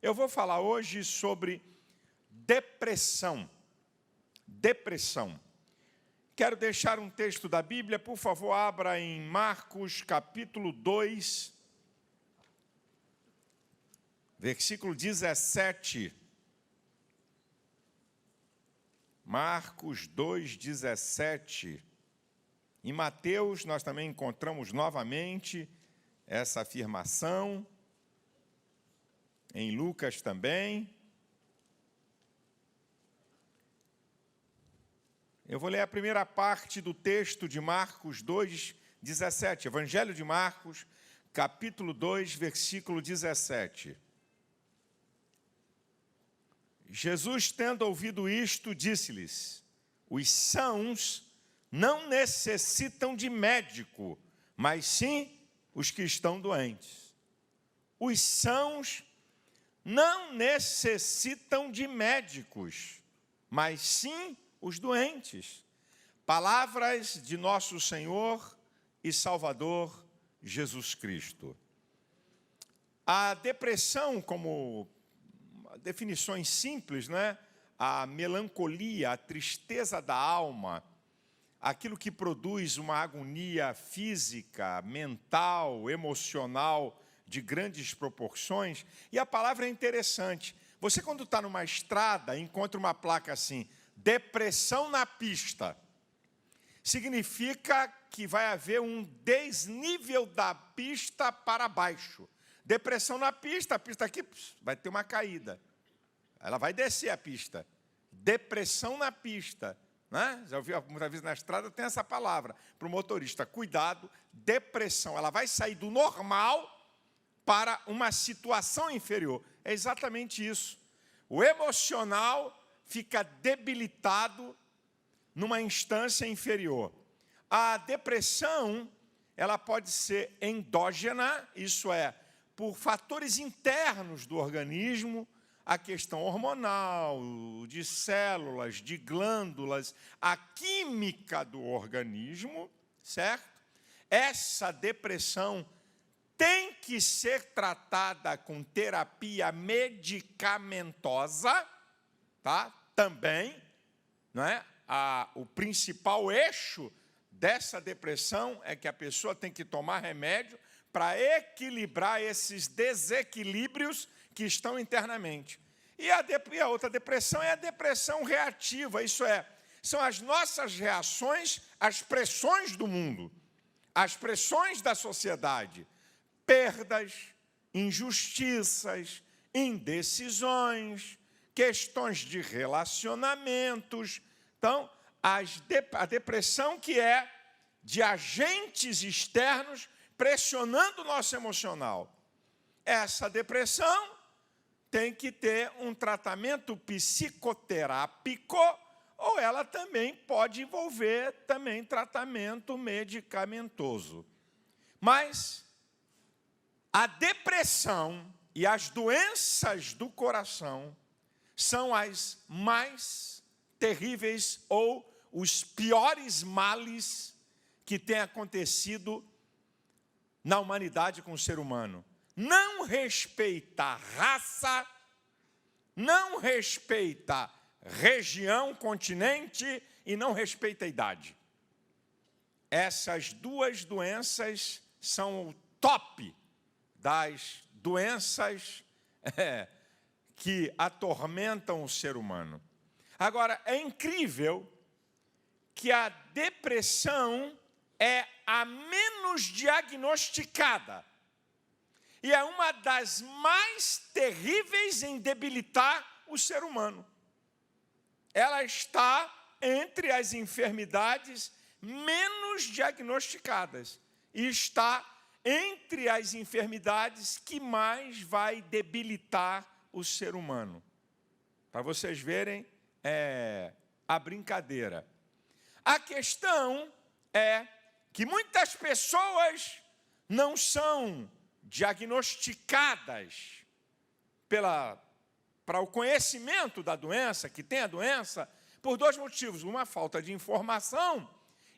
Eu vou falar hoje sobre depressão. Depressão. Quero deixar um texto da Bíblia, por favor, abra em Marcos, capítulo 2, versículo 17. Marcos 2, 17. Em Mateus, nós também encontramos novamente essa afirmação. Em Lucas também. Eu vou ler a primeira parte do texto de Marcos 2, 17. Evangelho de Marcos, capítulo 2, versículo 17. Jesus, tendo ouvido isto, disse-lhes: os sãos não necessitam de médico, mas sim os que estão doentes. Os sãos não necessitam de médicos, mas sim os doentes. Palavras de nosso Senhor e Salvador Jesus Cristo. A depressão, como definições simples, né? A melancolia, a tristeza da alma, aquilo que produz uma agonia física, mental, emocional de grandes proporções. E a palavra é interessante. Você, quando está numa estrada, encontra uma placa assim: depressão na pista. Significa que vai haver um desnível da pista para baixo. Depressão na pista, a pista aqui vai ter uma caída. Ela vai descer a pista. Depressão na pista. Né? Já ouviu muitas vezes na estrada, tem essa palavra para o motorista: cuidado, depressão. Ela vai sair do normal para uma situação inferior. É exatamente isso. O emocional fica debilitado numa instância inferior. A depressão, ela pode ser endógena, isso é, por fatores internos do organismo, a questão hormonal, de células, de glândulas, a química do organismo, certo? Essa depressão tem que ser tratada com terapia medicamentosa, tá? Também, não é? O principal eixo dessa depressão é que a pessoa tem que tomar remédio para equilibrar esses desequilíbrios que estão internamente. E a outra depressão é a depressão reativa, isso é, são as nossas reações às pressões do mundo, às pressões da sociedade, perdas, injustiças, indecisões, questões de relacionamentos. Então, a depressão que é de agentes externos pressionando o nosso emocional. Essa depressão tem que ter um tratamento psicoterápico, ou ela também pode envolver também tratamento medicamentoso. Mas a depressão e as doenças do coração são as mais terríveis ou os piores males que têm acontecido na humanidade com o ser humano. Não respeita raça, não respeita região, continente e não respeita idade. Essas duas doenças são o top das doenças que atormentam o ser humano. Agora, é incrível que a depressão é a menos diagnosticada e é uma das mais terríveis em debilitar o ser humano. Ela está entre as enfermidades menos diagnosticadas e está entre as enfermidades que mais vai debilitar o ser humano. Para vocês verem a brincadeira. A questão é que muitas pessoas não são diagnosticadas para o conhecimento da doença, que tem a doença, por dois motivos: uma falta de informação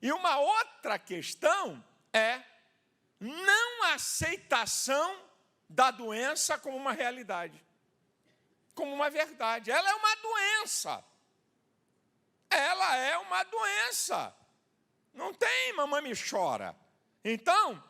e uma outra questão é não aceitação da doença como uma realidade. como uma verdade. Ela é uma doença. Ela é uma doença. Não tem mamãe me chora. Então,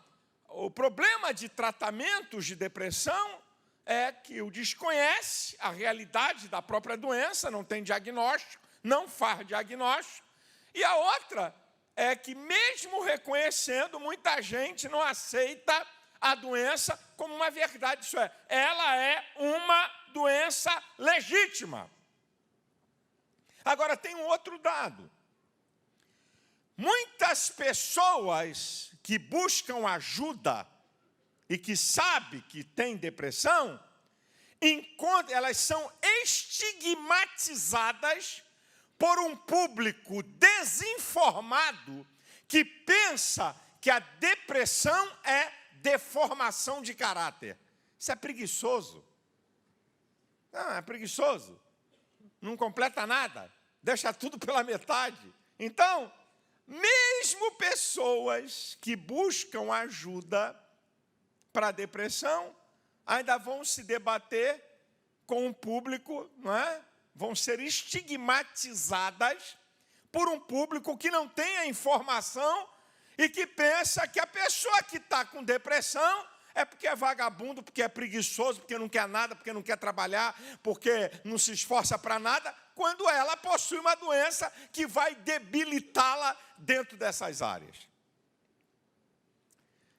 o problema de tratamentos de depressão é que o desconhece a realidade da própria doença, não tem diagnóstico, não faz diagnóstico. E a outra é que, mesmo reconhecendo, muita gente não aceita a doença como uma verdade. Isso é, ela é uma doença legítima. Agora, tem um outro dado. Muitas pessoas que buscam ajuda e que sabem que têm depressão, elas são estigmatizadas por um público desinformado que pensa que a depressão é deformação de caráter. Isso é preguiçoso. Não, é preguiçoso. Não completa nada. Deixa tudo pela metade. Então, mesmo pessoas que buscam ajuda para a depressão, ainda vão se debater com um público, não é? Vão ser estigmatizadas por um público que não tem a informação e que pensa que a pessoa que está com depressão é porque é vagabundo, porque é preguiçoso, porque não quer nada, porque não quer trabalhar, porque não se esforça para nada, quando ela possui uma doença que vai debilitá-la dentro dessas áreas.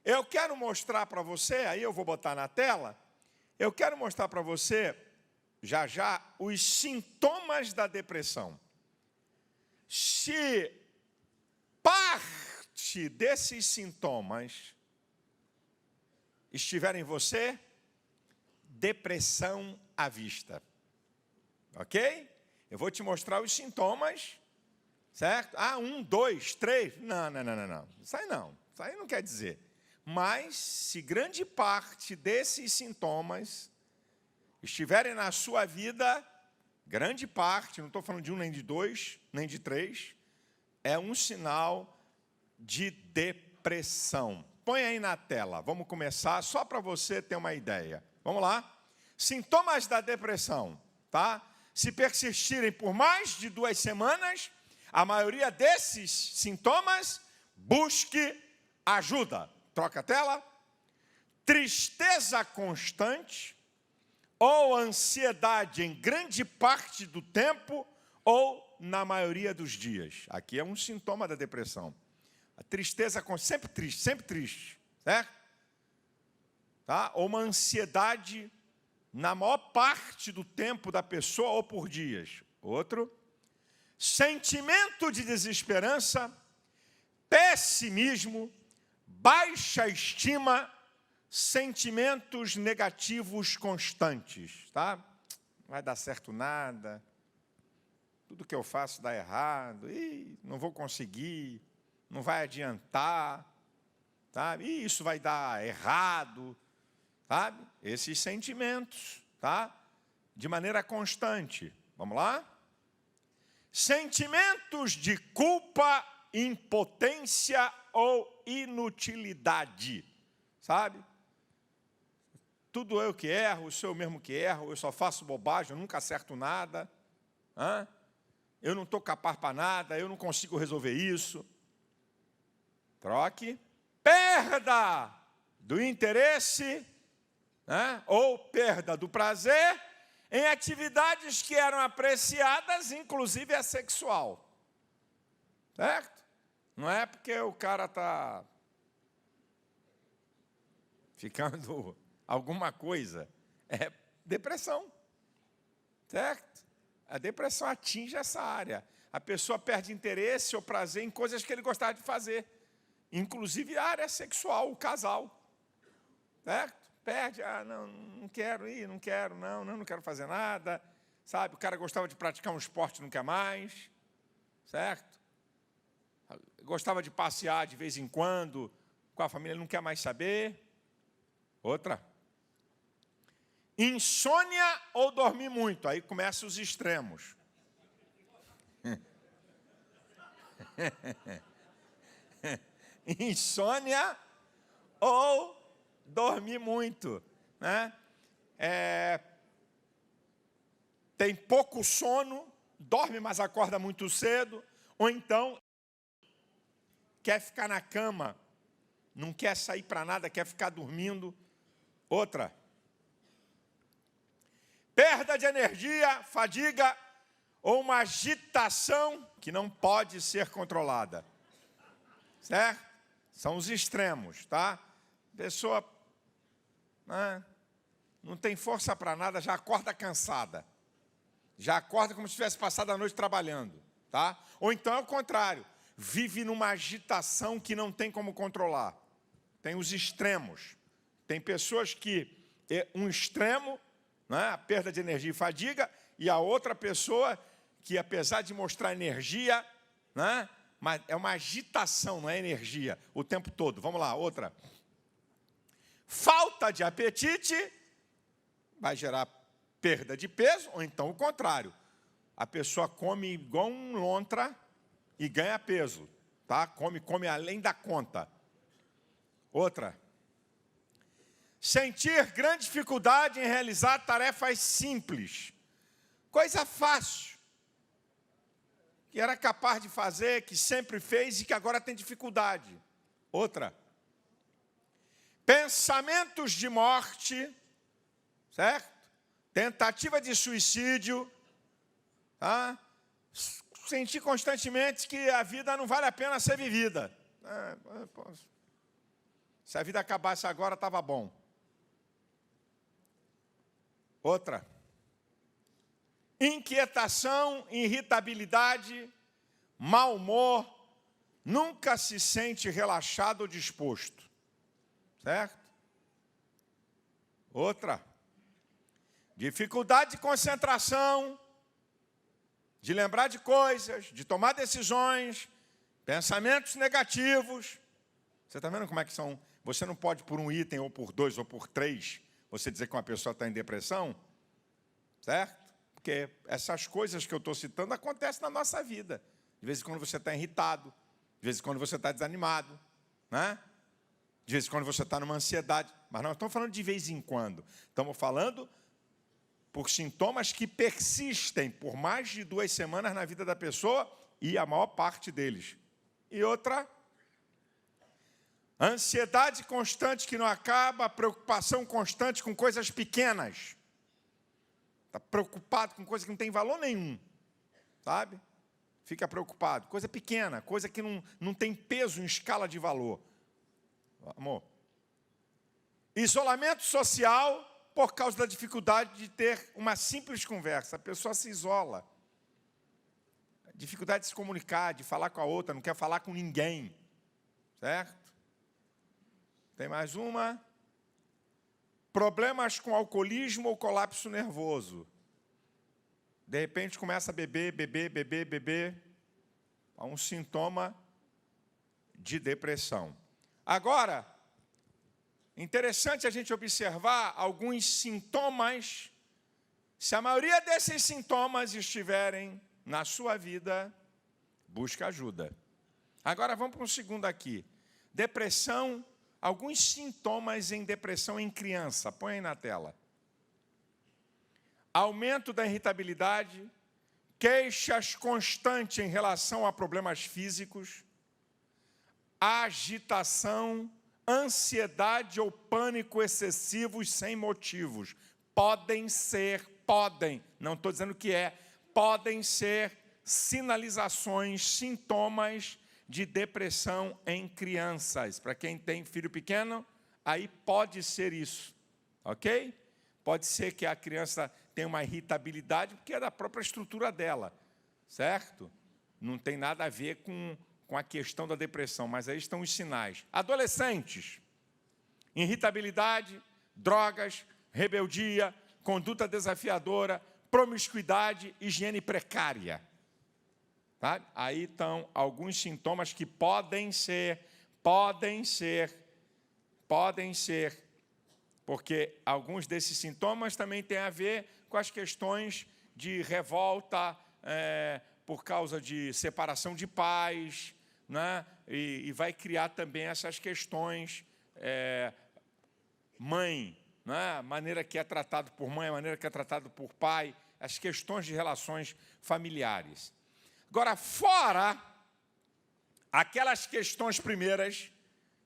Eu quero mostrar para você, aí eu vou botar na tela, eu quero mostrar para você, já, os sintomas da depressão. Se parte desses sintomas estiver em você, depressão à vista. Ok? Eu vou te mostrar os sintomas, certo? 1, 2, 3. Não. Isso aí não. Isso aí não quer dizer. Mas, se grande parte desses sintomas estiverem na sua vida, grande parte, não estou falando de 1, nem de 2, nem de 3, é um sinal de depressão. Põe aí na tela, vamos começar, só para você ter uma ideia. Vamos lá? Sintomas da depressão, tá? Se persistirem por mais de 2 semanas, a maioria desses sintomas, busque ajuda. Troca a tela. Tristeza constante ou ansiedade em grande parte do tempo ou na maioria dos dias. Aqui é um sintoma da depressão. A tristeza, sempre triste, certo? Tá? Ou uma ansiedade na maior parte do tempo da pessoa ou por dias. Outro, sentimento de desesperança, pessimismo, baixa estima, sentimentos negativos constantes, tá? Não vai dar certo nada, tudo que eu faço dá errado, não vou conseguir, não vai adiantar, sabe? Isso vai dar errado, sabe? Esses sentimentos, tá? De maneira constante. Vamos lá? Sentimentos de culpa, impotência ou inutilidade, sabe? Tudo eu que erro, sou eu mesmo que erro, eu só faço bobagem, eu nunca acerto nada, eu não estou capaz para nada, eu não consigo resolver isso. Troque. Perda do interesse, ou perda do prazer em atividades que eram apreciadas, inclusive a sexual. Certo? Não é porque o cara está ficando alguma coisa. É depressão. Certo? A depressão atinge essa área. A pessoa perde interesse ou prazer em coisas que ele gostava de fazer. Inclusive a área sexual, o casal. Certo? Perde, não quero ir, não quero fazer nada. Sabe? O cara gostava de praticar um esporte, não quer mais. Certo? Gostava de passear de vez em quando com a família, não quer mais saber. Outra. Insônia ou dormir muito. Aí começam os extremos. Insônia ou dormir muito, né? tem pouco sono, dorme, mas acorda muito cedo, ou então quer ficar na cama, não quer sair para nada, quer ficar dormindo. Outra, perda de energia, fadiga ou uma agitação que não pode ser controlada. Certo? São os extremos, tá? Pessoa não tem força para nada, já acorda cansada. Já acorda como se tivesse passado a noite trabalhando, tá? Ou então é o contrário, vive numa agitação que não tem como controlar. Tem os extremos. Tem pessoas que um extremo, né, a perda de energia e fadiga, e a outra pessoa que, apesar de mostrar energia, né, mas é uma agitação, não é energia, o tempo todo. Vamos lá, outra. Falta de apetite vai gerar perda de peso, ou então o contrário. A pessoa come igual um lontra e ganha peso, tá? Come além da conta. Outra. Sentir grande dificuldade em realizar tarefas simples. Coisa fácil. Que era capaz de fazer, que sempre fez e que agora tem dificuldade. Outra. Pensamentos de morte, certo? Tentativa de suicídio, tá? Sentir constantemente que a vida não vale a pena ser vivida. Se a vida acabasse agora, estava bom. Outra. Inquietação, irritabilidade, mau humor, nunca se sente relaxado ou disposto. Certo? Outra. Dificuldade de concentração, de lembrar de coisas, de tomar decisões, pensamentos negativos. Você está vendo como é que são? Você não pode, por um item, ou por dois, ou por três, você dizer que uma pessoa está em depressão, certo? Porque essas coisas que eu estou citando acontecem na nossa vida. De vez em quando você está irritado, de vez em quando você está desanimado, né? De vez em quando você está numa ansiedade. Mas não estamos falando de vez em quando. Estamos falando por sintomas que persistem por mais de 2 semanas na vida da pessoa e a maior parte deles. E outra, ansiedade constante que não acaba, preocupação constante com coisas pequenas. Está preocupado com coisa que não tem valor nenhum, sabe? Fica preocupado. Coisa pequena, coisa que não tem peso em escala de valor. Amor. Isolamento social por causa da dificuldade de ter uma simples conversa. A pessoa se isola. Dificuldade de se comunicar, de falar com a outra, não quer falar com ninguém. Certo? Tem mais uma. Problemas com alcoolismo ou colapso nervoso. De repente começa a beber. Há um sintoma de depressão. Agora, interessante a gente observar alguns sintomas. Se a maioria desses sintomas estiverem na sua vida, busca ajuda. Agora vamos para um segundo aqui. Depressão. Alguns sintomas em depressão em criança. Põe aí na tela. Aumento da irritabilidade, queixas constantes em relação a problemas físicos, agitação, ansiedade ou pânico excessivos sem motivos. Podem, não estou dizendo que podem ser sinalizações, sintomas de depressão em crianças. Para quem tem filho pequeno, aí pode ser isso, ok? Pode ser que a criança tenha uma irritabilidade, porque é da própria estrutura dela, certo? Não tem nada a ver com a questão da depressão, mas aí estão os sinais. Adolescentes, irritabilidade, drogas, rebeldia, conduta desafiadora, promiscuidade, higiene precária. Tá? Aí estão alguns sintomas que podem ser, porque alguns desses sintomas também têm a ver com as questões de revolta por causa de separação de pais, né? E vai criar também essas questões, mãe, né? A maneira que é tratado por mãe, a maneira que é tratado por pai, as questões de relações familiares. Agora, fora aquelas questões primeiras,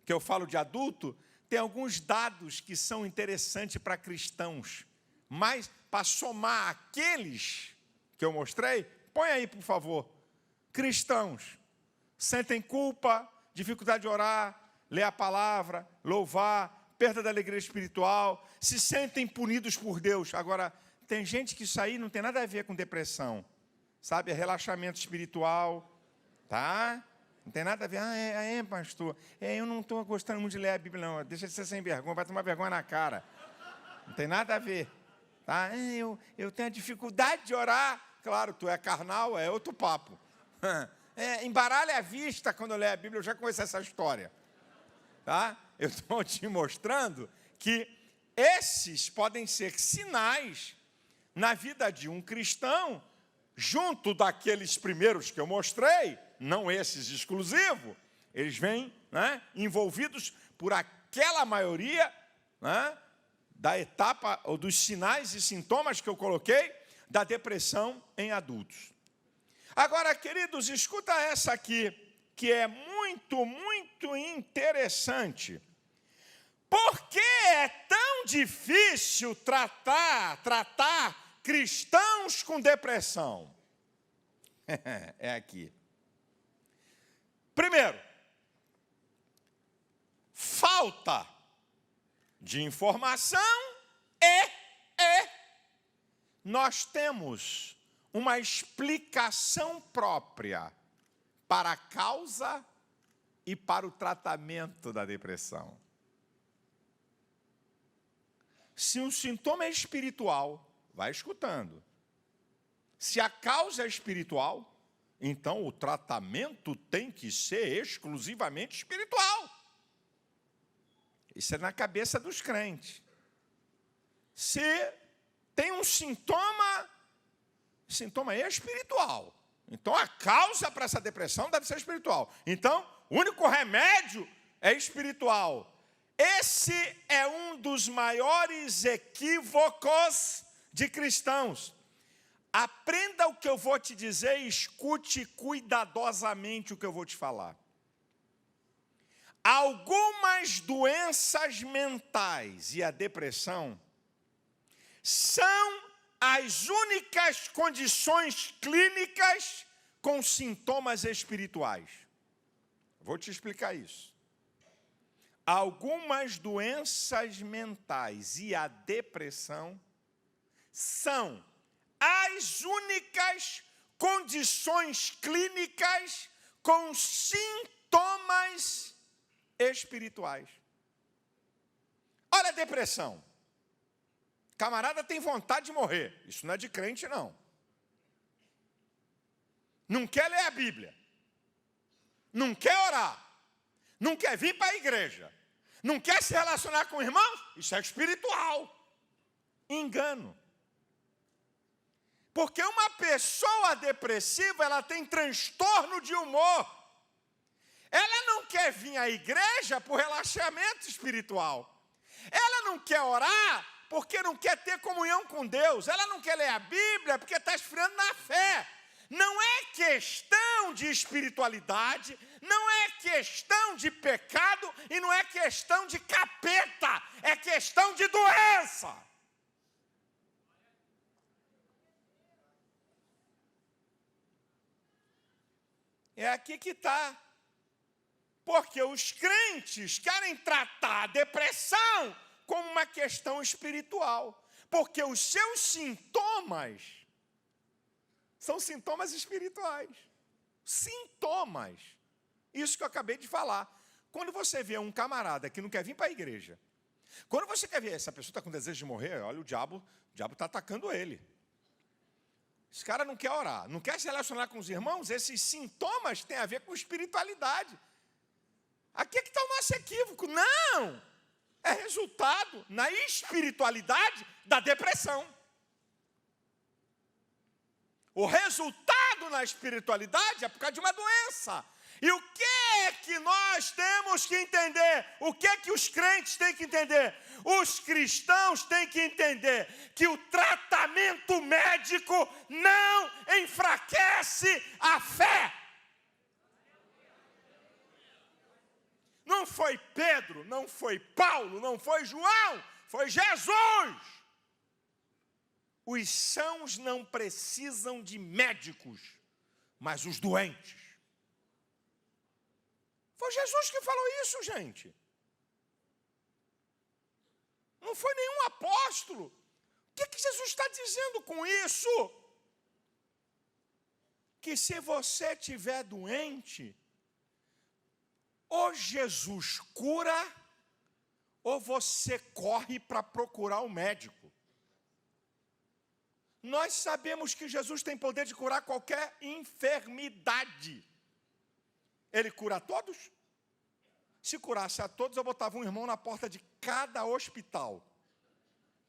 que eu falo de adulto, tem alguns dados que são interessantes para cristãos, mas para somar aqueles que eu mostrei, põe aí, por favor. Cristãos sentem culpa, dificuldade de orar, ler a palavra, louvar, perda da alegria espiritual, se sentem punidos por Deus. Agora, tem gente que isso aí não tem nada a ver com depressão, sabe? É relaxamento espiritual, tá? Não tem nada a ver. Pastor, eu não estou gostando muito de ler a Bíblia, não. Deixa de ser sem vergonha, vai tomar vergonha na cara. Não tem nada a ver. Tá? Eu tenho a dificuldade de orar. Claro, tu é carnal, é outro papo. Embaralha a vista quando eu leio a Bíblia, eu já conheço essa história. Tá? Eu estou te mostrando que esses podem ser sinais na vida de um cristão, junto daqueles primeiros que eu mostrei, não esses exclusivos, eles vêm, né, envolvidos por aquela maioria, né, da etapa ou dos sinais e sintomas que eu coloquei da depressão em adultos. Agora, queridos, escuta essa aqui, que é muito, muito interessante. Por que é tão difícil tratar cristãos com depressão? É aqui. Primeiro, falta de informação e nós temos uma explicação própria para a causa e para o tratamento da depressão. Se um sintoma é espiritual, vai escutando. Se a causa é espiritual, então o tratamento tem que ser exclusivamente espiritual. Isso é na cabeça dos crentes. Se tem um sintoma é espiritual. Então a causa para essa depressão deve ser espiritual. Então, o único remédio é espiritual. Esse é um dos maiores equívocos de cristãos. Aprenda o que eu vou te dizer e escute cuidadosamente o que eu vou te falar. Algumas doenças mentais e a depressão são as únicas condições clínicas com sintomas espirituais. Vou te explicar isso. Algumas doenças mentais e a depressão são as únicas condições clínicas com sintomas espirituais. Olha a depressão. Camarada tem vontade de morrer. Isso não é de crente, não. Não quer ler a Bíblia. Não quer orar. Não quer vir para a igreja. Não quer se relacionar com irmãos. Isso é espiritual. Engano. Porque uma pessoa depressiva, ela tem transtorno de humor. Ela não quer vir à igreja por relaxamento espiritual. Ela não quer orar porque não quer ter comunhão com Deus. Ela não quer ler a Bíblia porque está esfriando na fé. Não é questão de espiritualidade, não é questão de pecado e não é questão de capeta, é questão de doença. É aqui que está. Porque os crentes querem tratar a depressão como uma questão espiritual. Porque os seus sintomas são sintomas espirituais. Sintomas. Isso que eu acabei de falar. Quando você vê um camarada que não quer vir para a igreja, quando você quer ver essa pessoa está com desejo de morrer, olha, o diabo está atacando ele. Esse cara não quer orar, não quer se relacionar com os irmãos, esses sintomas têm a ver com espiritualidade. Aqui é que está o nosso equívoco. Não! É resultado na espiritualidade da depressão. O resultado na espiritualidade é por causa de uma doença. E o que é que nós temos que entender? O que é que os crentes têm que entender? Os cristãos têm que entender que o tratamento médico médico não enfraquece a fé. Não foi Pedro, não foi Paulo, não foi João, foi Jesus. Os sãos não precisam de médicos, mas os doentes. Foi Jesus que falou isso, gente. Não foi nenhum apóstolo. O que Jesus está dizendo com isso? Que se você estiver doente, ou Jesus cura, ou você corre para procurar o médico. Nós sabemos que Jesus tem poder de curar qualquer enfermidade. Ele cura a todos? Se curasse a todos, eu botava um irmão na porta de cada hospital.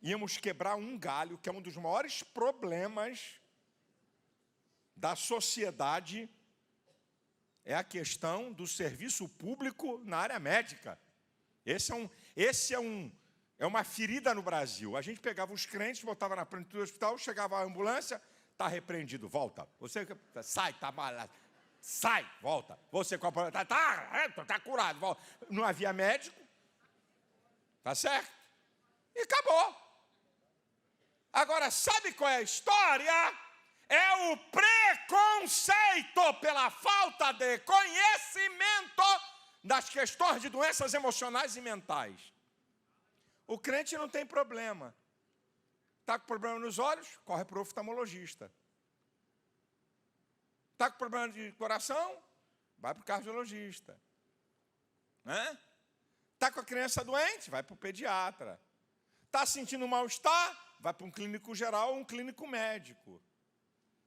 Íamos quebrar um galho, que é um dos maiores problemas da sociedade, é a questão do serviço público na área médica. É uma ferida no Brasil. A gente pegava os crentes, botava na frente do hospital, chegava a ambulância, está repreendido, volta. Você sai, está malado. Sai, volta. Você com a problema, tá curado, volta. Não havia médico, tá certo? E acabou. Agora, sabe qual é a história? É o preconceito pela falta de conhecimento das questões de doenças emocionais e mentais. O crente não tem problema. Está com problema nos olhos? Corre para o oftalmologista. Está com problema de coração? Vai para o cardiologista. Está com a criança doente? Vai para o pediatra. Está sentindo mal-estar? Vai para um clínico geral ou um clínico médico.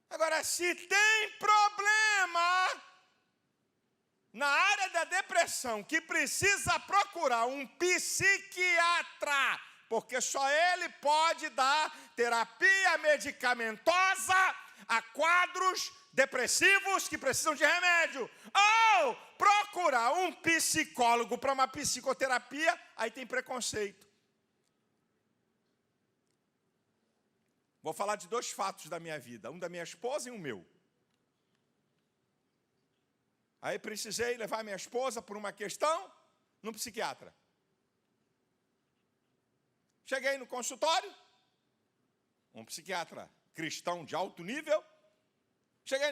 Agora, se tem problema na área da depressão, que precisa procurar um psiquiatra, porque só ele pode dar terapia medicamentosa a quadros depressivos que precisam de remédio, ou procurar um psicólogo para uma psicoterapia, aí tem preconceito. Vou falar de 2 fatos da minha vida, um da minha esposa e um meu. Aí precisei levar minha esposa por uma questão num psiquiatra. Cheguei no consultório, um psiquiatra cristão de alto nível. Cheguei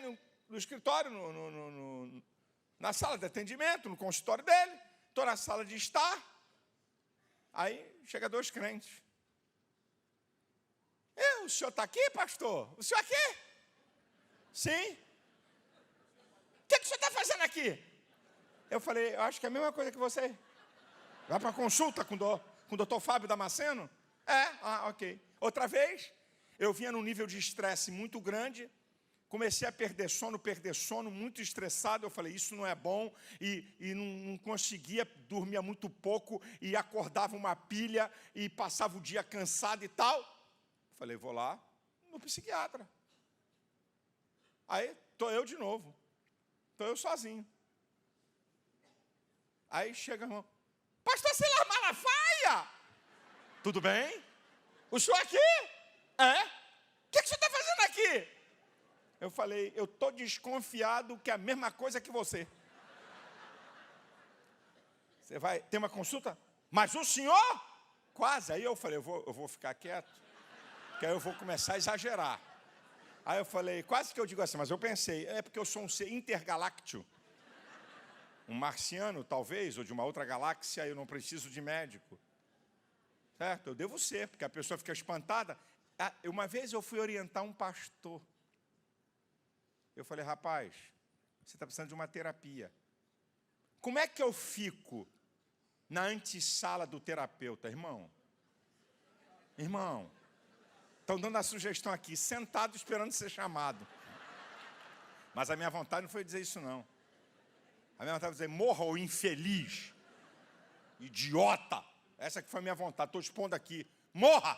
no escritório, na sala de atendimento, no consultório dele. Estou na sala de estar. Aí chega 2 crentes. O senhor está aqui, pastor? O senhor aqui? Sim. O que o senhor está fazendo aqui? Eu falei, eu acho que é a mesma coisa que você. Vai para consulta com o doutor Fábio Damasceno? Ok. Outra vez, eu vinha num nível de estresse muito grande, comecei a perder sono, muito estressado. Eu falei, isso não é bom, e não conseguia, dormia muito pouco, e acordava uma pilha, e passava o dia cansado e tal. Falei, vou lá no psiquiatra. Aí, estou eu de novo. Estou eu sozinho. Aí chega o irmão, pastor Silas Malafaia! Tudo bem? O senhor aqui? O que o senhor está fazendo aqui? Eu falei, eu estou desconfiado que é a mesma coisa que você. Você vai ter uma consulta? Mas o senhor? Quase. Aí eu falei, eu vou ficar quieto, que aí eu vou começar a exagerar. Aí eu falei, quase que eu digo assim, mas eu pensei, é porque eu sou um ser intergaláctico. Um marciano, talvez, ou de uma outra galáxia, eu não preciso de médico. Certo? Eu devo ser, porque a pessoa fica espantada. Uma vez eu fui orientar um pastor. Eu falei, rapaz, você está precisando de uma terapia. Como é que eu fico na antessala do terapeuta, irmão? Irmão, estão dando a sugestão aqui, sentado esperando ser chamado. Mas a minha vontade não foi dizer isso, não. A minha vontade foi dizer, morra, ô infeliz, idiota. Essa que foi a minha vontade, estou expondo aqui. Morra!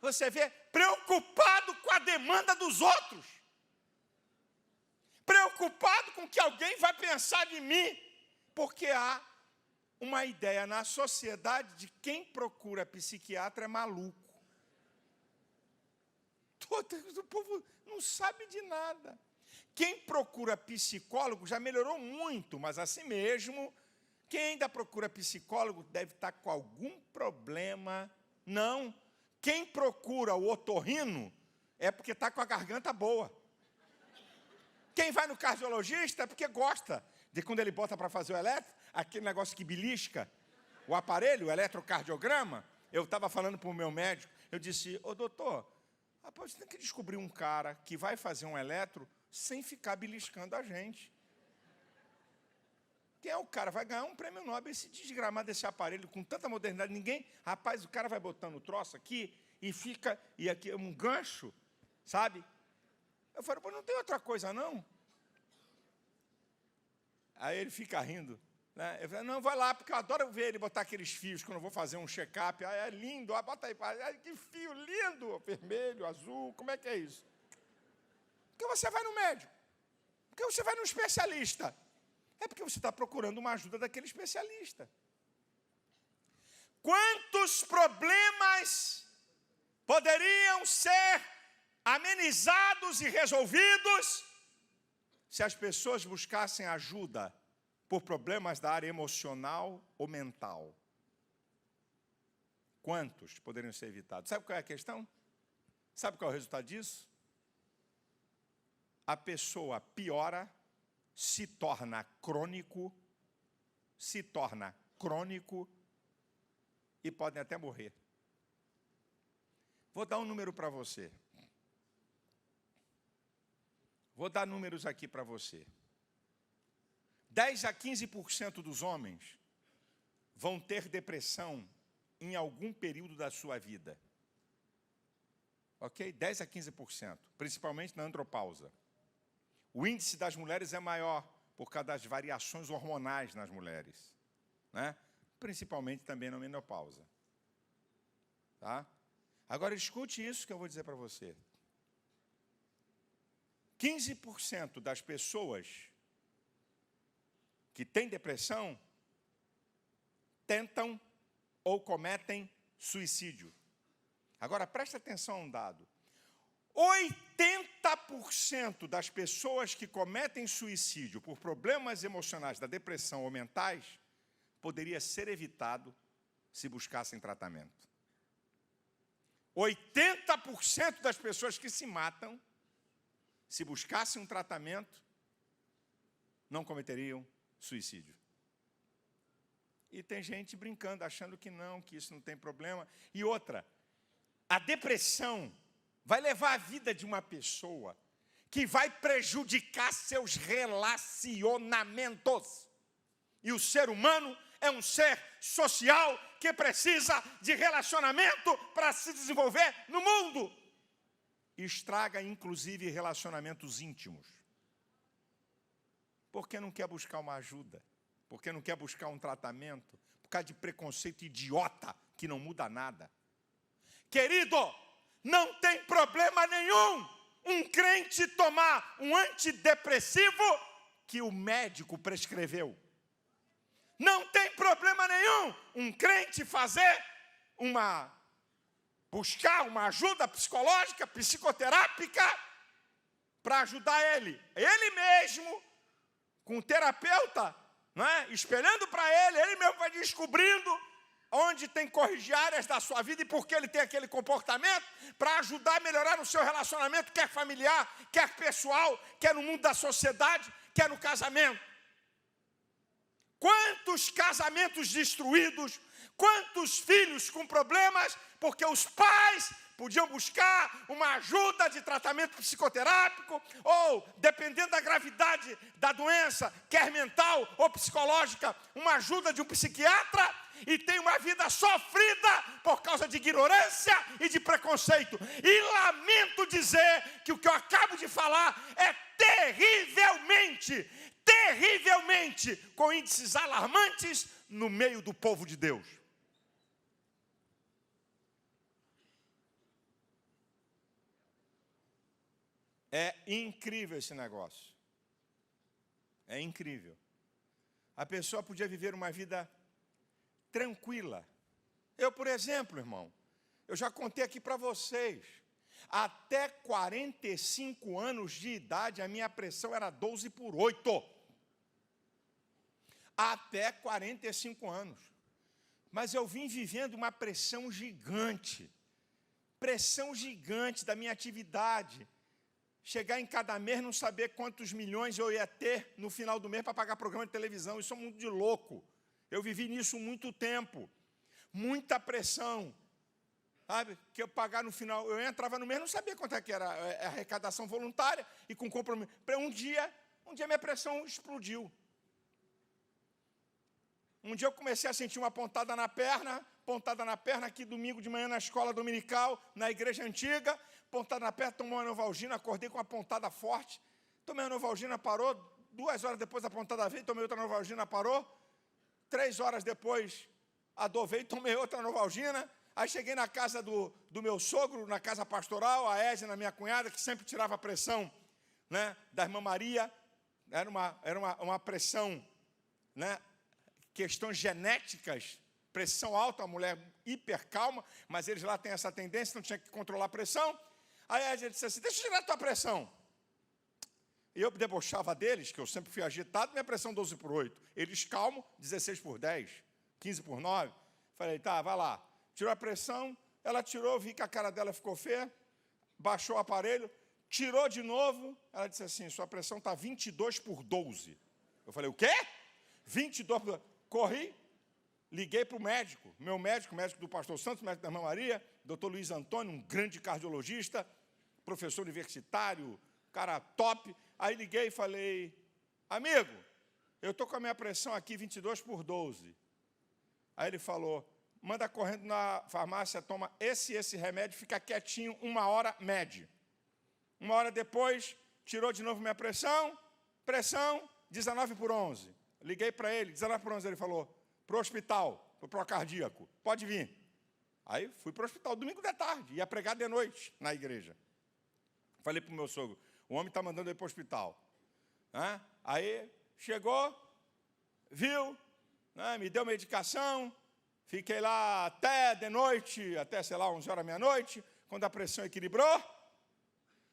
Você vê, preocupado com a demanda dos outros. Preocupado com o que alguém vai pensar de mim. Porque há uma ideia na sociedade de quem procura psiquiatra é maluco. O povo não sabe de nada. Quem procura psicólogo já melhorou muito, mas assim mesmo, quem ainda procura psicólogo deve estar com algum problema. Não. Quem procura o otorrino é porque está com a garganta boa. Quem vai no cardiologista é porque gosta de quando ele bota para fazer o eletro, aquele negócio que belisca o aparelho, o eletrocardiograma. Eu estava falando para o meu médico, eu disse, ô doutor, rapaz, você tem que descobrir um cara que vai fazer um eletro sem ficar beliscando a gente. Quem é o cara? Vai ganhar um prêmio Nobel, esse desgramado desse aparelho, com tanta modernidade, ninguém... Rapaz, o cara vai botando o troço aqui e fica... E aqui é um gancho, sabe? Eu falei, pô, não tem outra coisa, não? Aí ele fica rindo. Né? Eu falei, não, vai lá, porque eu adoro ver ele botar aqueles fios quando eu vou fazer um check-up. É lindo, bota aí. Ai, que fio lindo, vermelho, azul, como é que é isso? Porque você vai no médico. Porque você vai no especialista. É porque você está procurando uma ajuda daquele especialista. Quantos problemas poderiam ser amenizados e resolvidos se as pessoas buscassem ajuda por problemas da área emocional ou mental? Quantos poderiam ser evitados? Sabe qual é a questão? Sabe qual é o resultado disso? A pessoa piora, se torna crônico e podem até morrer. Vou dar um número para você. Vou dar números aqui para você. 10 a 15% dos homens vão ter depressão em algum período da sua vida. Ok? 10 a 15%, principalmente na andropausa. O índice das mulheres é maior por causa das variações hormonais nas mulheres, né? Principalmente também na menopausa. Tá? Agora, escute isso que eu vou dizer para você. 15% das pessoas que têm depressão tentam ou cometem suicídio. Agora, preste atenção a um dado. 80% das pessoas que cometem suicídio por problemas emocionais da depressão ou mentais poderia ser evitado se buscassem tratamento. 80% das pessoas que se matam, se buscassem um tratamento, não cometeriam suicídio. E tem gente brincando, achando que não, que isso não tem problema. E outra, a depressão vai levar a vida de uma pessoa que vai prejudicar seus relacionamentos. E o ser humano é um ser social que precisa de relacionamento para se desenvolver no mundo. Estraga, inclusive, relacionamentos íntimos. Porque não quer buscar uma ajuda, porque não quer buscar um tratamento, por causa de preconceito idiota que não muda nada. Querido, não tem problema nenhum um crente tomar um antidepressivo que o médico prescreveu. Não tem problema nenhum um crente buscar uma ajuda psicológica, psicoterápica, para ajudar ele. Ele mesmo, com o terapeuta, não é? Espelhando para ele mesmo vai descobrindo onde tem que corrigir áreas da sua vida e por que ele tem aquele comportamento, para ajudar a melhorar o seu relacionamento, quer familiar, quer pessoal, quer no mundo da sociedade, quer no casamento. Quantos casamentos destruídos, quantos filhos com problemas, porque os pais podiam buscar uma ajuda de tratamento psicoterápico, ou, dependendo da gravidade da doença, quer mental ou psicológica, uma ajuda de um psiquiatra, e tem uma vida sofrida por causa de ignorância e de preconceito. E lamento dizer que o que eu acabo de falar é terrivelmente com índices alarmantes no meio do povo de Deus. É incrível esse negócio. É incrível. A pessoa podia viver uma vida tranquila. Eu, por exemplo, irmão, eu já contei aqui para vocês. Até 45 anos de idade, a minha pressão era 12/8. Até 45 anos. Mas eu vim vivendo uma pressão gigante da minha atividade. Chegar em cada mês, não saber quantos milhões eu ia ter no final do mês para pagar programa de televisão. Isso é um mundo de louco. Eu vivi nisso muito tempo. Muita pressão. Sabe? Que eu pagar no final, eu entrava no mês, não sabia quanto é que era a arrecadação voluntária e com compromisso. Um dia minha pressão explodiu. Um dia eu comecei a sentir uma pontada na perna aqui domingo de manhã na escola dominical, na igreja antiga, pontada na perna, tomei uma Novalgina, acordei com uma pontada forte, tomei uma Novalgina, parou, 2 horas depois a pontada veio, tomei outra Novalgina, parou, 3 horas depois a dor veio, tomei outra Novalgina, aí cheguei na casa do meu sogro, na casa pastoral, a Ézina, minha cunhada, que sempre tirava a pressão, né, da irmã Maria, era uma pressão, né, questões genéticas, pressão alta, a mulher hiper calma, mas eles lá têm essa tendência, não tinha que controlar a pressão. Aí a gente disse assim, deixa eu tirar a tua pressão. E eu debochava deles, que eu sempre fui agitado, minha pressão 12/8. Eles calmo, 16/10, 15/9. Falei, tá, vai lá. Tirou a pressão, ela tirou, vi que a cara dela ficou feia, baixou o aparelho, tirou de novo, ela disse assim, sua pressão está 22/12. Eu falei, o quê? 22/12. Corri, liguei para o médico, meu médico, médico do pastor Santos, médico da irmã Maria, doutor Luiz Antônio, um grande cardiologista, professor universitário, cara top. Aí liguei e falei, amigo, eu estou com a minha pressão aqui 22/12. Aí ele falou, manda correndo na farmácia, toma esse remédio, fica quietinho, 1 hora, mede. 1 hora depois, tirou de novo minha pressão 19/11. Liguei para ele, 19/11, ele falou, para o hospital, para o cardíaco, pode vir. Aí fui para o hospital, domingo de tarde, ia pregar de noite na igreja. Falei para o meu sogro, o homem está mandando ele para o hospital. Aí chegou, viu, né, me deu medicação, fiquei lá até de noite, até, sei lá, 11 horas, meia-noite, quando a pressão equilibrou,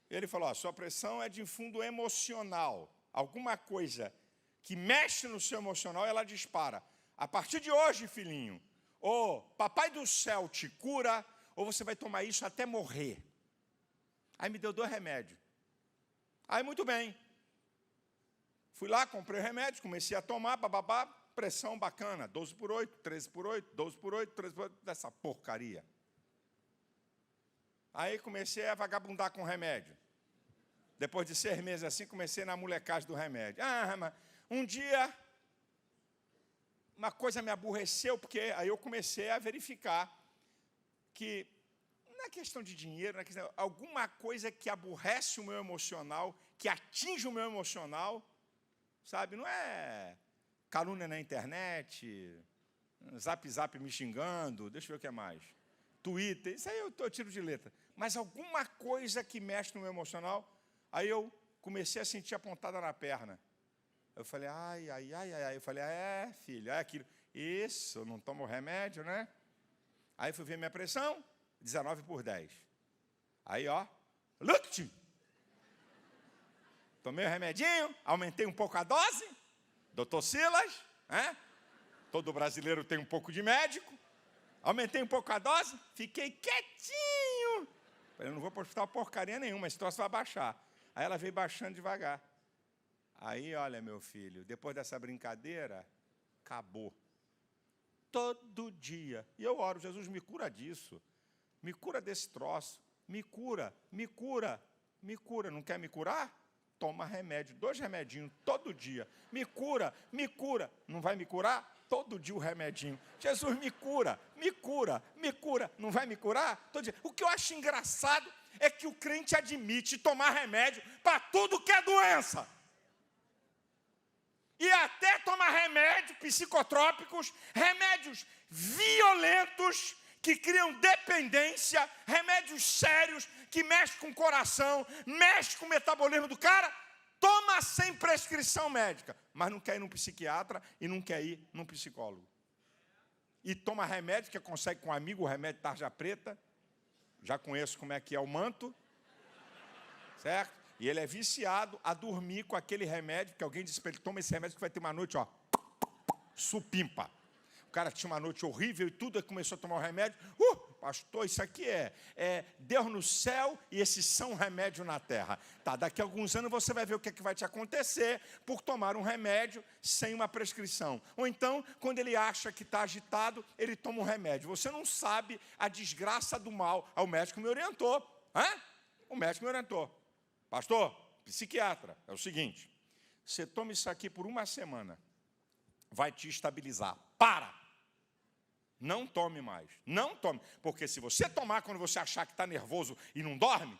ele falou, a sua pressão é de fundo emocional, alguma coisa que mexe no seu emocional, ela dispara. A partir de hoje, filhinho, ou papai do céu te cura, ou você vai tomar isso até morrer. Aí me deu 2 remédios. Aí, muito bem. Fui lá, comprei o remédio, comecei a tomar, bababá, pressão bacana, 12/8, 13/8, 12/8, 13/8, dessa porcaria. Aí comecei a vagabundar com o remédio. Depois de 6 meses assim, comecei na molecagem do remédio. Mas um dia, uma coisa me aborreceu, porque aí eu comecei a verificar que, não é questão de dinheiro, não é questão, alguma coisa que aborrece o meu emocional, que atinge o meu emocional, sabe? Não é calúnia na internet, zap me xingando, deixa eu ver o que é mais, Twitter, isso aí eu tiro de letra. Mas alguma coisa que mexe no meu emocional, aí eu comecei a sentir a pontada na perna. Eu falei, ai. Eu falei, filho, é aquilo. Isso, não tomo remédio, né? Aí fui ver minha pressão, 19/10. Aí, ó, look! Tomei o remedinho, aumentei um pouco a dose. Doutor Silas, todo brasileiro tem um pouco de médico. Aumentei um pouco a dose, fiquei quietinho. Falei, eu não vou para o hospital porcaria nenhuma, esse troço vai baixar. Aí ela veio baixando devagar. Aí, olha, meu filho, depois dessa brincadeira, acabou. Todo dia. E eu oro, Jesus, me cura disso. Me cura desse troço. Me cura. Não quer me curar? Toma remédio, 2 remedinhos, todo dia. Me cura. Não vai me curar? Todo dia o remedinho. Jesus, me cura. Não vai me curar? Todo dia. O que eu acho engraçado é que o crente admite tomar remédio para tudo que é doença. E até tomar remédio, psicotrópicos, remédios violentos, que criam dependência, remédios sérios, que mexem com o coração, mexem com o metabolismo do cara, toma sem prescrição médica, mas não quer ir num psiquiatra e não quer ir num psicólogo. E toma remédio, que consegue com um amigo, o remédio tarja preta, já conheço como é que é o manto, certo? E ele é viciado a dormir com aquele remédio, que alguém disse para ele, toma esse remédio que vai ter uma noite, ó, supimpa. O cara tinha uma noite horrível e tudo, aí começou a tomar o remédio. Pastor, isso aqui é Deus no céu e esse são remédio na terra. Tá, daqui a alguns anos você vai ver o que é que vai te acontecer por tomar um remédio sem uma prescrição. Ou então, quando ele acha que está agitado, ele toma um remédio. Você não sabe a desgraça do mal. O médico me orientou. O médico me orientou. Pastor, psiquiatra, é o seguinte, você toma isso aqui por uma semana, vai te estabilizar. Para! Não tome mais, não tome. Porque se você tomar quando você achar que está nervoso e não dorme,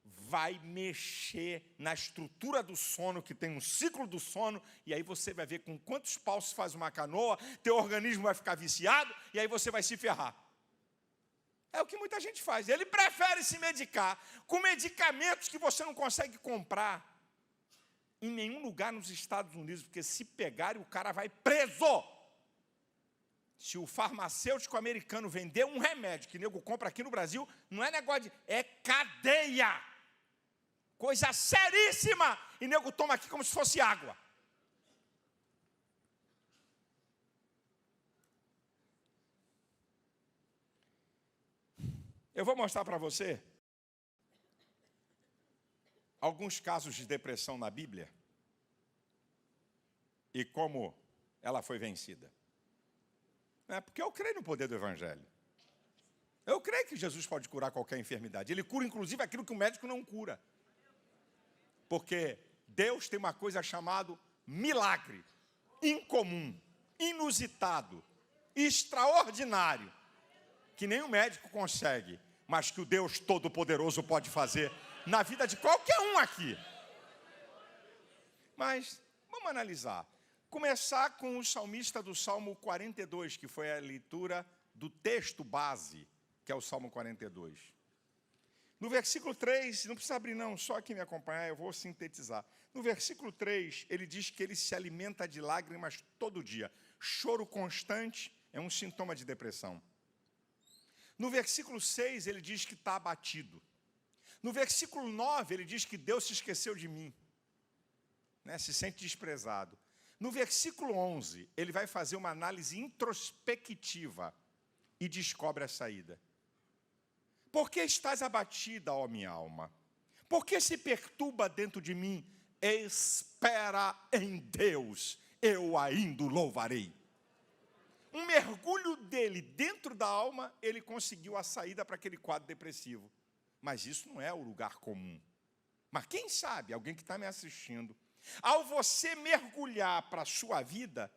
vai mexer na estrutura do sono, que tem um ciclo do sono, e aí você vai ver com quantos paus se faz uma canoa, teu organismo vai ficar viciado, e aí você vai se ferrar. É o que muita gente faz. Ele prefere se medicar com medicamentos que você não consegue comprar em nenhum lugar nos Estados Unidos, porque se pegarem, o cara vai preso. Se o farmacêutico americano vender um remédio que nego compra aqui no Brasil, não é negócio de... é cadeia. Coisa seríssima. E nego toma aqui como se fosse água. Eu vou mostrar para você alguns casos de depressão na Bíblia e como ela foi vencida. Porque eu creio no poder do Evangelho. Eu creio que Jesus pode curar qualquer enfermidade. Ele cura, inclusive, aquilo que o médico não cura. Porque Deus tem uma coisa chamada milagre, incomum, inusitado, extraordinário, que nem o médico consegue, mas que o Deus Todo-Poderoso pode fazer na vida de qualquer um aqui. Mas, vamos analisar. Começar com o salmista do Salmo 42, que foi a leitura do texto base, que é o Salmo 42. No versículo 3, não precisa abrir não, só quem me acompanhar, eu vou sintetizar. No versículo 3, ele diz que ele se alimenta de lágrimas todo dia. Choro constante é um sintoma de depressão. No versículo 6, ele diz que está abatido. No versículo 9, ele diz que Deus se esqueceu de mim. Se sente desprezado. No versículo 11, ele vai fazer uma análise introspectiva e descobre a saída. Por que estás abatida, ó minha alma? Por que se perturba dentro de mim? Espera em Deus, eu ainda o louvarei. Um mergulho dele dentro da alma, ele conseguiu a saída para aquele quadro depressivo. Mas isso não é o lugar comum. Mas quem sabe, alguém que está me assistindo, ao você mergulhar para a sua vida,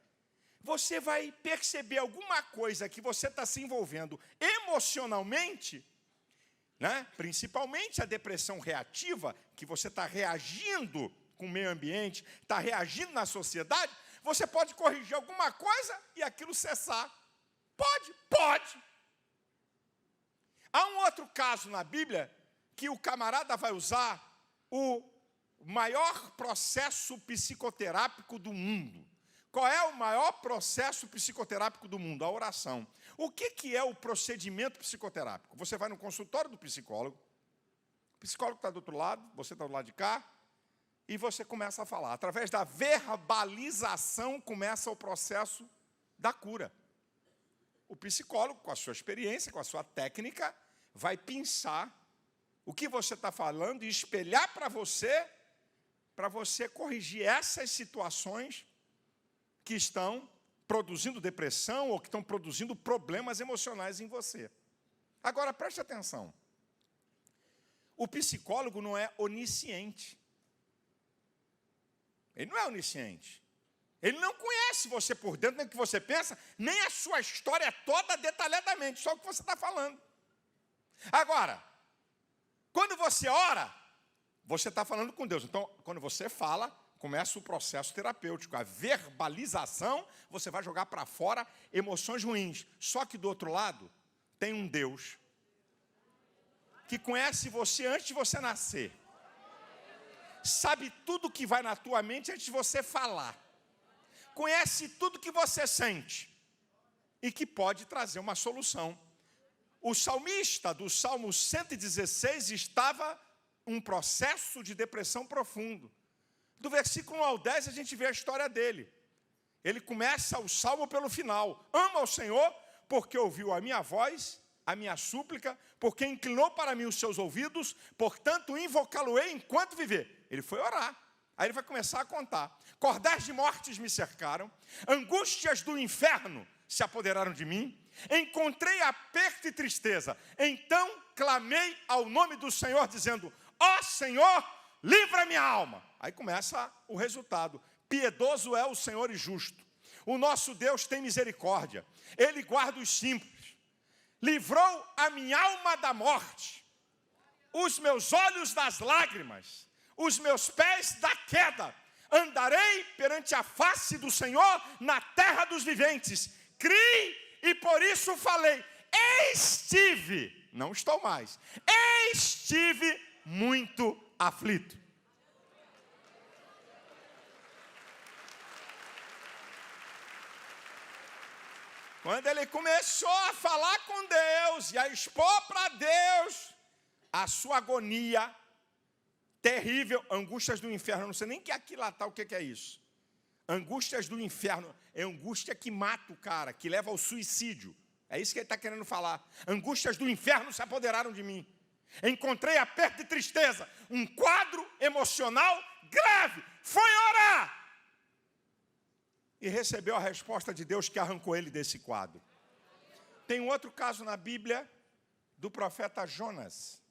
você vai perceber alguma coisa que você está se envolvendo emocionalmente, principalmente a depressão reativa, que você está reagindo com o meio ambiente, está reagindo na sociedade, você pode corrigir alguma coisa e aquilo cessar. Pode. Há um outro caso na Bíblia que o camarada vai usar o maior processo psicoterápico do mundo. Qual é o maior processo psicoterápico do mundo? A oração. O que é o procedimento psicoterápico? Você vai no consultório do psicólogo, o psicólogo está do outro lado, você está do lado de cá, e você começa a falar. Através da verbalização começa o processo da cura. O psicólogo, com a sua experiência, com a sua técnica, vai pensar o que você está falando e espelhar para você corrigir essas situações que estão produzindo depressão ou que estão produzindo problemas emocionais em você. Agora, preste atenção. O psicólogo não é onisciente. Ele não é onisciente. Ele não conhece você por dentro, nem o que você pensa, nem a sua história toda detalhadamente, só o que você está falando. Agora, quando você ora, você está falando com Deus. Então, quando você fala, começa o processo terapêutico. A verbalização, você vai jogar para fora emoções ruins. Só que do outro lado, tem um Deus que conhece você antes de você nascer. Sabe tudo que vai na tua mente antes de você falar. Conhece tudo que você sente. E que pode trazer uma solução. O salmista do Salmo 116 estava um processo de depressão profundo. Do versículo 1 ao 10, a gente vê a história dele. Ele começa o salmo pelo final. Ama ao Senhor, porque ouviu a minha voz, a minha súplica, porque inclinou para mim os seus ouvidos, portanto invocá-lo-ei enquanto viver. Ele foi orar. Aí ele vai começar a contar. Cordéis de mortes me cercaram, angústias do inferno se apoderaram de mim, encontrei aperto e tristeza. Então clamei ao nome do Senhor, dizendo: ó Senhor, livra minha alma. Aí começa o resultado. Piedoso é o Senhor e justo. O nosso Deus tem misericórdia. Ele guarda os simples. Livrou a minha alma da morte, os meus olhos das lágrimas, os meus pés da queda. Andarei perante a face do Senhor na terra dos viventes. Criei e por isso falei. Estive, não estou mais, estive muito aflito. Quando ele começou a falar com Deus e a expor para Deus a sua agonia terrível, angústias do inferno, eu não sei nem que aquilatar o que é isso. Angústias do inferno é angústia que mata o cara, que leva ao suicídio. É isso que ele está querendo falar. Angústias do inferno se apoderaram de mim. Encontrei aperto e tristeza, um quadro emocional grave. Foi orar. E recebeu a resposta de Deus que arrancou ele desse quadro. Tem um outro caso na Bíblia do profeta Jonas.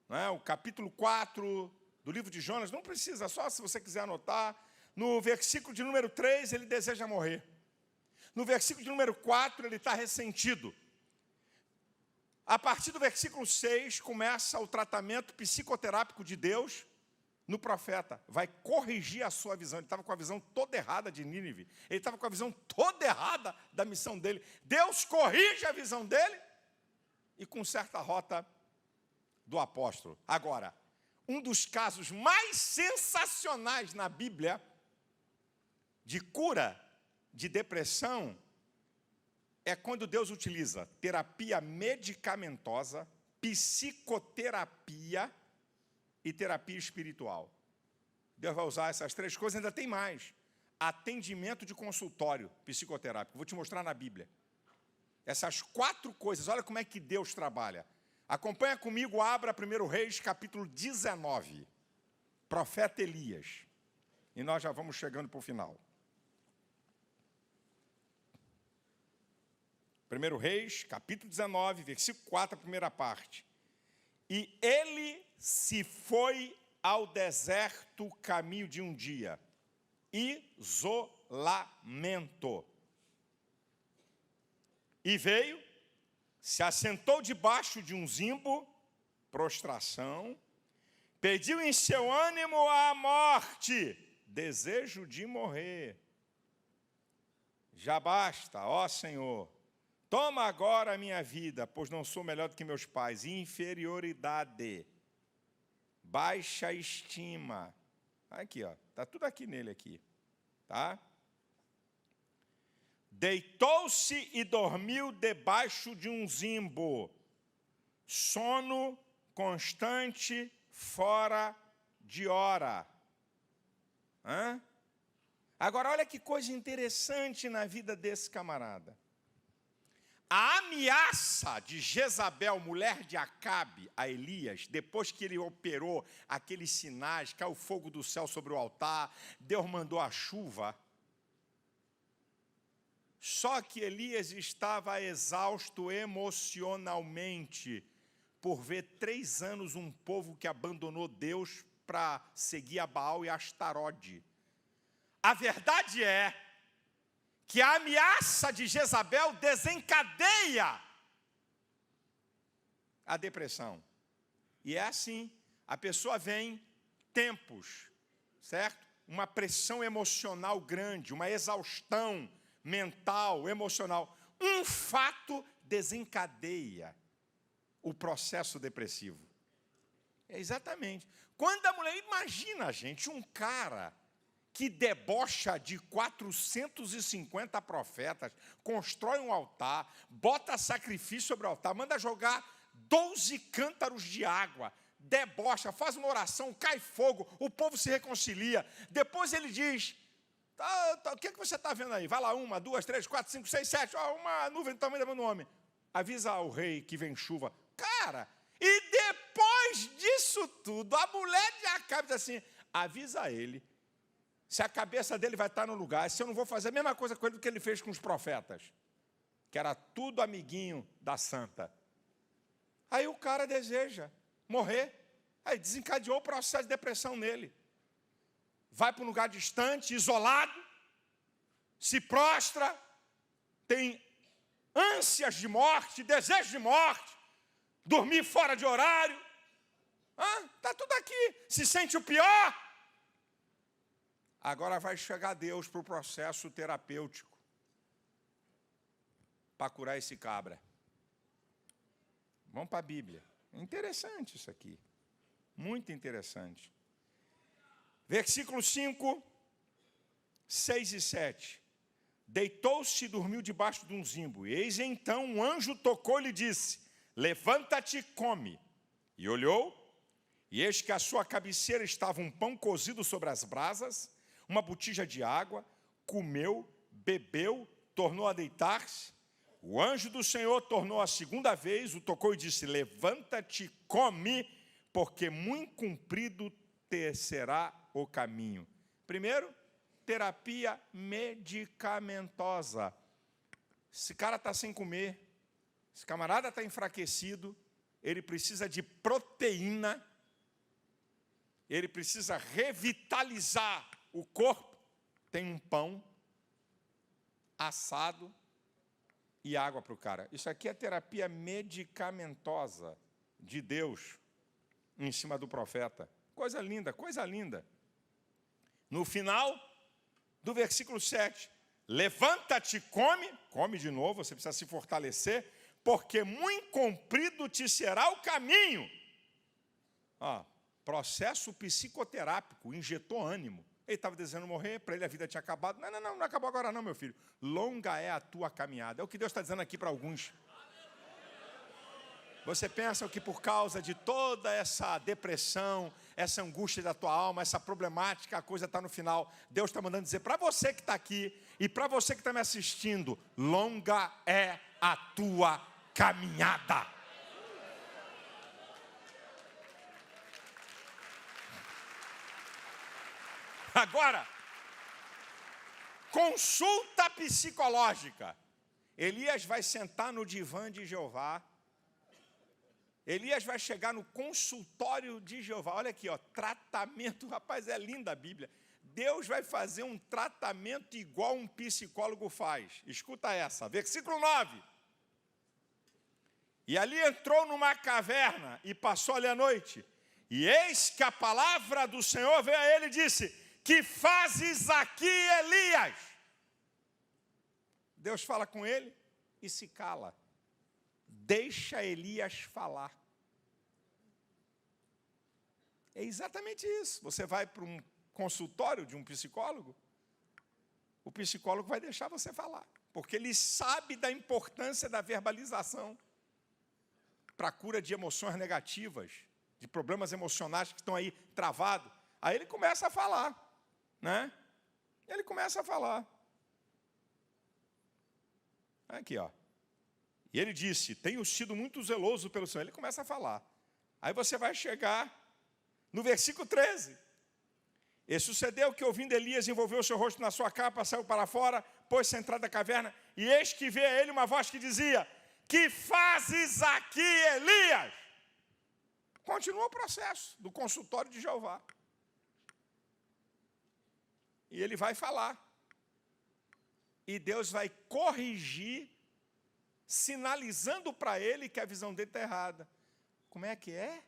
Não é? O capítulo 4 do livro de Jonas, não precisa, só se você quiser anotar. No versículo de número 3, ele deseja morrer. No versículo de número 4, ele está ressentido. A partir do versículo 6, começa o tratamento psicoterápico de Deus no profeta. Vai corrigir a sua visão. Ele estava com a visão toda errada de Nínive. Ele estava com a visão toda errada da missão dele. Deus corrige a visão dele e conserta a rota do apóstolo. Agora, um dos casos mais sensacionais na Bíblia de cura de depressão é quando Deus utiliza terapia medicamentosa, psicoterapia e terapia espiritual. Deus vai usar essas três coisas, ainda tem mais. Atendimento de consultório psicoterápico. Vou te mostrar na Bíblia. Essas 4 coisas, olha como é que Deus trabalha. Acompanha comigo, abra 1 Reis, capítulo 19. Profeta Elias. E nós já vamos chegando para o final. 1 Reis, capítulo 19, versículo 4, a primeira parte. E ele se foi ao deserto caminho de um dia, isolamento. E veio, se assentou debaixo de um zimbo, prostração, pediu em seu ânimo a morte, desejo de morrer. Já basta, ó Senhor, toma agora a minha vida, pois não sou melhor do que meus pais. Inferioridade, baixa estima. Aqui, ó, está tudo aqui nele aqui, tá? Deitou-se e dormiu debaixo de um zimbo. Sono constante, fora de hora. Agora, olha que coisa interessante na vida desse camarada. A ameaça de Jezabel, mulher de Acabe, a Elias, depois que ele operou aqueles sinais, caiu fogo do céu sobre o altar, Deus mandou a chuva. Só que Elias estava exausto emocionalmente por ver 3 anos um povo que abandonou Deus para seguir a Baal e a Astarode. A verdade é que a ameaça de Jezabel desencadeia a depressão. E é assim, a pessoa vem tempos, certo? Uma pressão emocional grande, uma exaustão mental, emocional. Um fato desencadeia o processo depressivo. É exatamente. Quando a mulher, imagina, gente, um cara que debocha de 450 profetas, constrói um altar, bota sacrifício sobre o altar, manda jogar 12 cântaros de água, debocha, faz uma oração, cai fogo, o povo se reconcilia. Depois ele diz, o que você está vendo aí? Vai lá, 1, 2, 3, 4, 5, 6, 7, uma nuvem do tamanho da mão do homem. Avisa ao rei que vem chuva. Cara, e depois disso tudo, a mulher de Acabe diz assim, avisa ele, se a cabeça dele vai estar no lugar, se eu não vou fazer a mesma coisa com ele do que ele fez com os profetas, que era tudo amiguinho da santa. Aí o cara deseja morrer, aí desencadeou o processo de depressão nele. Vai para um lugar distante, isolado, se prostra, tem ânsias de morte, desejo de morte, dormir fora de horário, está tudo aqui, se sente o pior. Agora vai chegar Deus para o processo terapêutico, para curar esse cabra. Vamos para a Bíblia. É interessante isso aqui, muito interessante. Versículo 5, 6 e 7. Deitou-se e dormiu debaixo de um zimbo. E eis então um anjo tocou e lhe disse, levanta-te e come. E olhou, e eis que à sua cabeceira estava um pão cozido sobre as brasas, uma botija de água, comeu, bebeu, tornou a deitar-se. O anjo do Senhor tornou a segunda vez, o tocou e disse, levanta-te e come, porque muito comprido te será o caminho. Primeiro, terapia medicamentosa. Esse cara está sem comer, esse camarada está enfraquecido, ele precisa de proteína, ele precisa revitalizar o corpo. Tem um pão assado e água para o cara. Isso aqui é terapia medicamentosa de Deus em cima do profeta. Coisa linda, coisa linda. No final do versículo 7, levanta-te e come de novo, você precisa se fortalecer, porque muito comprido te será o caminho. Processo psicoterápico, injetou ânimo. Ele estava desejando morrer, para ele a vida tinha acabado. Não acabou agora não, meu filho. Longa é a tua caminhada. É o que Deus está dizendo aqui para alguns. Você pensa que por causa de toda essa depressão, essa angústia da tua alma, essa problemática, a coisa está no final. Deus está mandando dizer para você que está aqui e para você que está me assistindo, longa é a tua caminhada. Agora, consulta psicológica. Elias vai sentar no divã de Jeová. Elias vai chegar no consultório de Jeová. Olha aqui, tratamento. Rapaz, é linda a Bíblia. Deus vai fazer um tratamento igual um psicólogo faz. Escuta essa, versículo 9. E ali entrou numa caverna e passou ali a noite. E eis que a palavra do Senhor veio a ele e disse, que fazes aqui, Elias? Deus fala com ele e se cala. Deixa Elias falar. É exatamente isso. Você vai para um consultório de um psicólogo, o psicólogo vai deixar você falar, porque ele sabe da importância da verbalização para a cura de emoções negativas, de problemas emocionais que estão aí travados. Aí ele começa a falar, né? Ele começa a falar. Aqui, E ele disse, tenho sido muito zeloso pelo Senhor. Ele começa a falar. Aí você vai chegar no versículo 13. E sucedeu que, ouvindo Elias, envolveu o seu rosto na sua capa, saiu para fora, pôs-se à entrada da caverna, e eis que veio a ele uma voz que dizia, que fazes aqui, Elias? Continua o processo do consultório de Jeová. E ele vai falar. E Deus vai corrigir, sinalizando para ele que a visão dele está errada. Como é que é?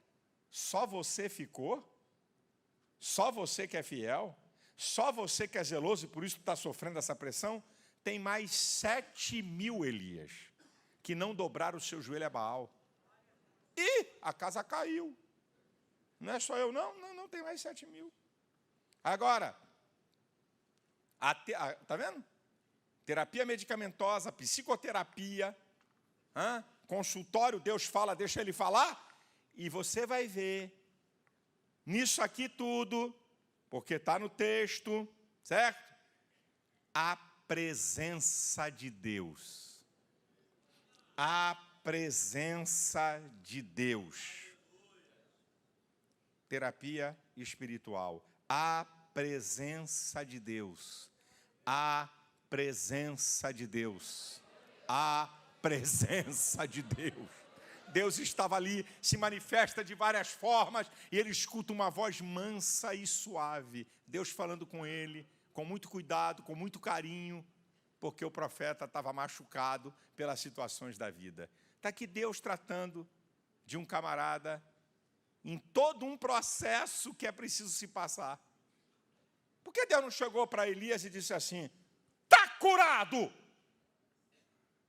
Só você ficou? Só você que é fiel? Só você que é zeloso e por isso está sofrendo essa pressão? Tem mais 7.000 Elias que não dobraram o seu joelho a Baal. E a casa caiu. Não é só eu, não, tem mais 7.000. Agora, tá vendo? Terapia medicamentosa, psicoterapia, consultório, Deus fala, deixa ele falar, e você vai ver nisso aqui tudo, porque está no texto, certo? A presença de Deus. A presença de Deus. Terapia espiritual. A presença de Deus. A presença de Deus. A presença de Deus. Deus estava ali, se manifesta de várias formas, e ele escuta uma voz mansa e suave. Deus falando com ele, com muito cuidado, com muito carinho, porque o profeta estava machucado pelas situações da vida. Está aqui Deus tratando de um camarada em todo um processo que é preciso se passar. Por que Deus não chegou para Elias e disse assim: está curado,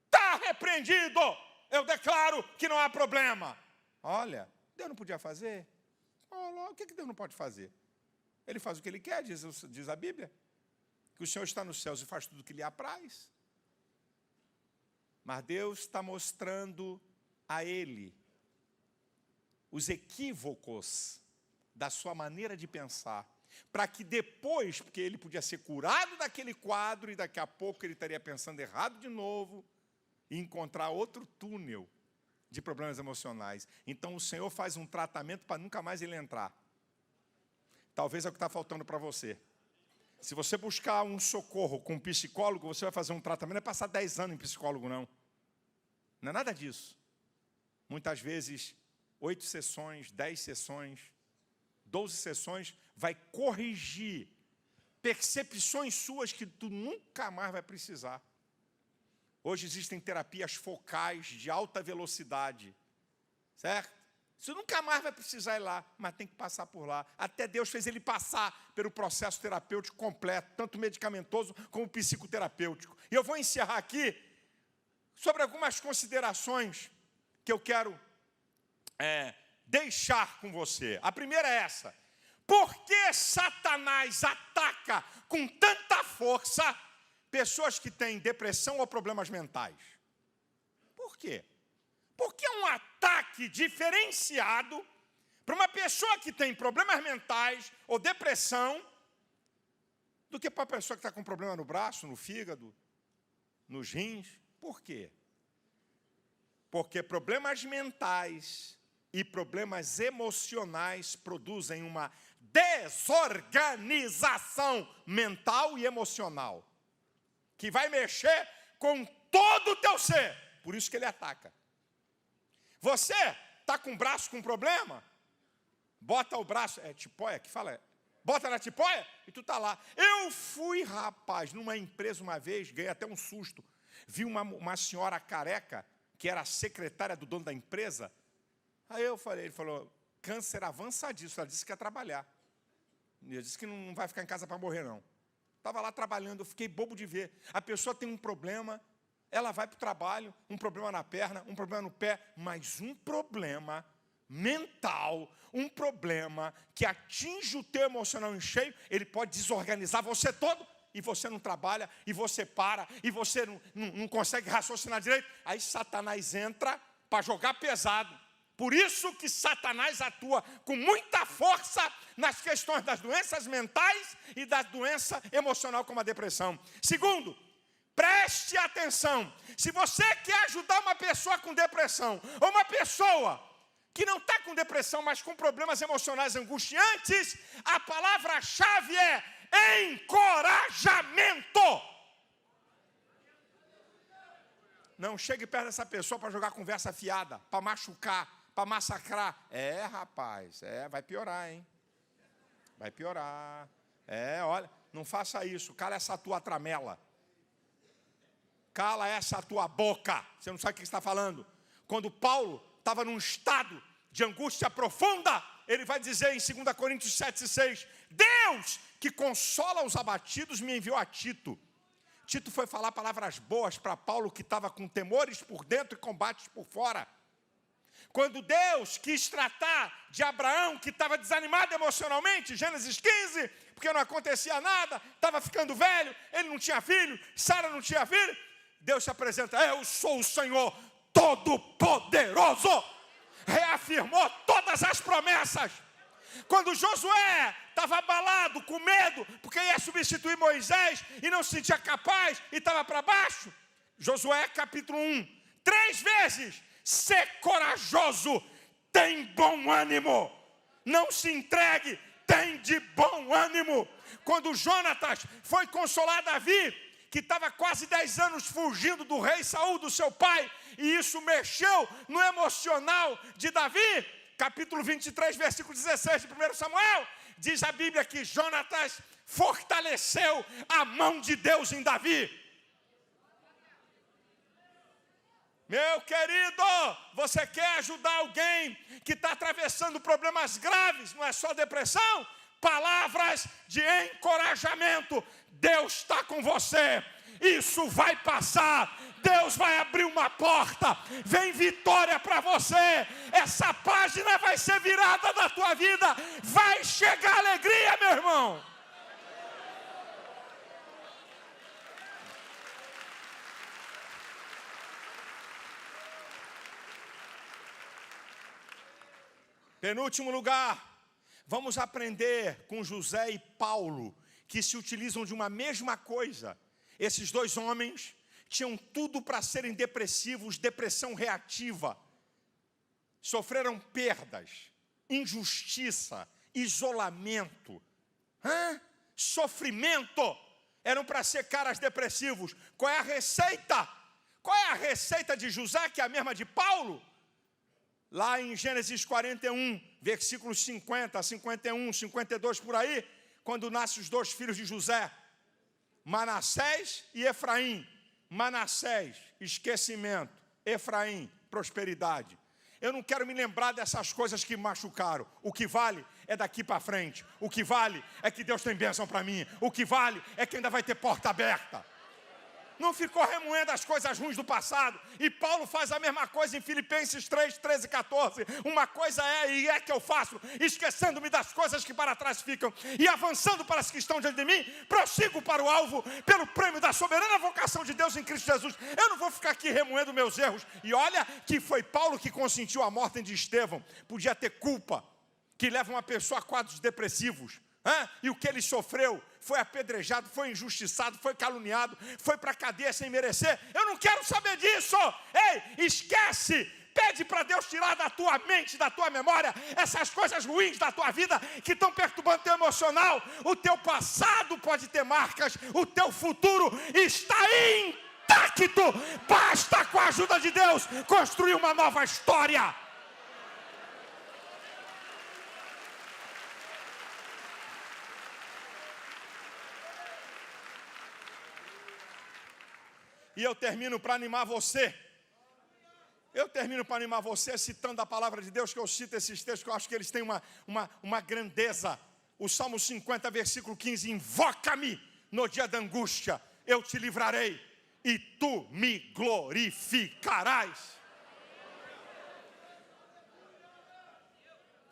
está repreendido, eu declaro que não há problema? Olha, Deus não podia fazer? Olha, o que Deus não pode fazer? Ele faz o que Ele quer, diz a Bíblia. Que o Senhor está nos céus e faz tudo o que lhe apraz. Mas Deus está mostrando a ele os equívocos da sua maneira de pensar, para que depois, porque ele podia ser curado daquele quadro e daqui a pouco ele estaria pensando errado de novo e encontrar outro túnel de problemas emocionais. Então o Senhor faz um tratamento para nunca mais ele entrar. Talvez é o que está faltando para você. Se você buscar um socorro com um psicólogo, você vai fazer um tratamento, não é passar 10 anos em psicólogo, não. Não é nada disso. Muitas vezes, 8 sessões, 10 sessões, 12 sessões, vai corrigir percepções suas que tu nunca mais vai precisar. Hoje existem terapias focais de alta velocidade, certo? Você nunca mais vai precisar ir lá, mas tem que passar por lá. Até Deus fez ele passar pelo processo terapêutico completo, tanto medicamentoso como psicoterapêutico. E eu vou encerrar aqui sobre algumas considerações que eu quero deixar com você. A primeira é essa: por que Satanás ataca com tanta força pessoas que têm depressão ou problemas mentais? Por quê? Porque é um ataque diferenciado para uma pessoa que tem problemas mentais ou depressão do que para a pessoa que está com problema no braço, no fígado, nos rins. Por quê? Porque problemas mentais e problemas emocionais produzem uma desorganização mental e emocional que vai mexer com todo o teu ser. Por isso que ele ataca. Você está com o braço com problema? Bota o braço, tipóia que fala, bota na tipóia e tu está lá. Eu fui, rapaz, numa empresa uma vez, ganhei até um susto. Vi uma senhora careca, que era a secretária do dono da empresa. Aí eu falei, ele falou, câncer avançadíssimo. Ela disse que ia trabalhar. Eu disse que não vai ficar em casa para morrer, não. Estava lá trabalhando, eu fiquei bobo de ver. A pessoa tem um problema, ela vai para o trabalho, um problema na perna, um problema no pé, mas um problema mental, um problema que atinge o teu emocional em cheio, ele pode desorganizar você todo, e você não trabalha, e você para, e você não consegue raciocinar direito. Aí Satanás entra para jogar pesado. Por isso que Satanás atua com muita força nas questões das doenças mentais e da doença emocional, como a depressão. Segundo, preste atenção. Se você quer ajudar uma pessoa com depressão, ou uma pessoa que não está com depressão, mas com problemas emocionais angustiantes, a palavra-chave é encorajamento. Não chegue perto dessa pessoa para jogar conversa fiada, para machucar, para massacrar. Rapaz, vai piorar, hein? Vai piorar. Olha, não faça isso, cala essa tua tramela. Cala essa tua boca. Você não sabe o que está falando. Quando Paulo estava num estado de angústia profunda, ele vai dizer em 2 Coríntios 7,6, Deus que consola os abatidos me enviou a Tito. Tito foi falar palavras boas para Paulo, que estava com temores por dentro e combates por fora. Quando Deus quis tratar de Abraão, que estava desanimado emocionalmente, Gênesis 15, porque não acontecia nada, estava ficando velho, ele não tinha filho, Sara não tinha filho, Deus se apresenta, eu sou o Senhor Todo-Poderoso, reafirmou todas as promessas. Quando Josué estava abalado, com medo, porque ia substituir Moisés e não se sentia capaz e estava para baixo. Josué capítulo 1, 3 vezes: ser corajoso, tem bom ânimo, não se entregue, tem de bom ânimo. Quando Jonatas foi consolar Davi, que estava quase 10 anos fugindo do rei Saul, do seu pai, e isso mexeu no emocional de Davi, capítulo 23, versículo 16 de 1 Samuel, diz a Bíblia que Jonatas fortaleceu a mão de Deus em Davi. Meu querido, você quer ajudar alguém que está atravessando problemas graves, não é só depressão? Palavras de encorajamento. Deus está com você, isso vai passar, Deus vai abrir uma porta, vem vitória para você, essa página vai ser virada da tua vida, vai chegar alegria, meu irmão. Penúltimo lugar, vamos aprender com José e Paulo, que se utilizam de uma mesma coisa. Esses dois homens tinham tudo para serem depressivos, depressão reativa. Sofreram perdas, injustiça, isolamento, sofrimento. Eram para ser caras depressivos. Qual é a receita? Qual é a receita de José, que é a mesma de Paulo? Lá em Gênesis 41, versículos 50, 51, 52, por aí, quando nascem os 2 filhos de José, Manassés e Efraim. Manassés, esquecimento. Efraim, prosperidade. Eu não quero me lembrar dessas coisas que machucaram. O que vale é daqui para frente. O que vale é que Deus tem bênção para mim. O que vale é que ainda vai ter porta aberta. Não ficou remoendo as coisas ruins do passado. E Paulo faz a mesma coisa em Filipenses 3, 13 e 14. Uma coisa é que eu faço, esquecendo-me das coisas que para trás ficam e avançando para as que estão diante de mim, prossigo para o alvo, pelo prêmio da soberana vocação de Deus em Cristo Jesus. Eu não vou ficar aqui remoendo meus erros. E olha que foi Paulo que consentiu a morte de Estevão. Podia ter culpa, que leva uma pessoa a quadros depressivos. E o que ele sofreu, foi apedrejado, foi injustiçado, foi caluniado, foi para a cadeia sem merecer. Eu não quero saber disso. Ei, esquece, pede para Deus tirar da tua mente, da tua memória, essas coisas ruins da tua vida que estão perturbando o teu emocional. O teu passado pode ter marcas, o teu futuro está intacto. Basta, com a ajuda de Deus, construir uma nova história. E eu termino para animar você. Eu termino para animar você citando a palavra de Deus, que eu cito esses textos, que eu acho que eles têm uma grandeza. O Salmo 50, versículo 15. Invoca-me no dia da angústia, eu te livrarei e tu me glorificarás.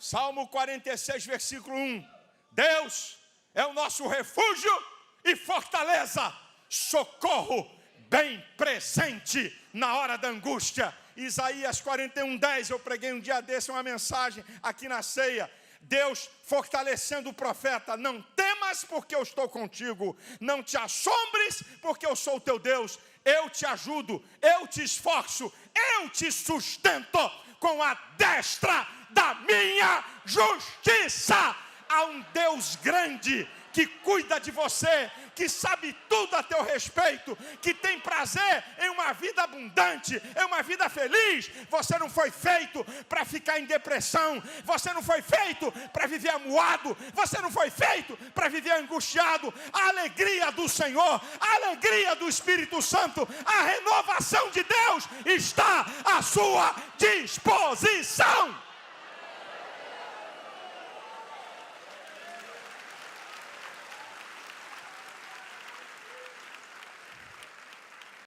Salmo 46, versículo 1. Deus é o nosso refúgio e fortaleza, socorro bem presente na hora da angústia. Isaías 41, 10, eu preguei um dia desse uma mensagem aqui na ceia. Deus fortalecendo o profeta: não temas, porque eu estou contigo, não te assombres, porque eu sou o teu Deus, eu te ajudo, eu te esforço, eu te sustento com a destra da minha justiça. Há um Deus grande que cuida de você, que sabe tudo a teu respeito, que tem prazer em uma vida abundante, em uma vida feliz. Você não foi feito para ficar em depressão, você não foi feito para viver amuado, você não foi feito para viver angustiado. A alegria do Senhor, a alegria do Espírito Santo, a renovação de Deus está à sua disposição.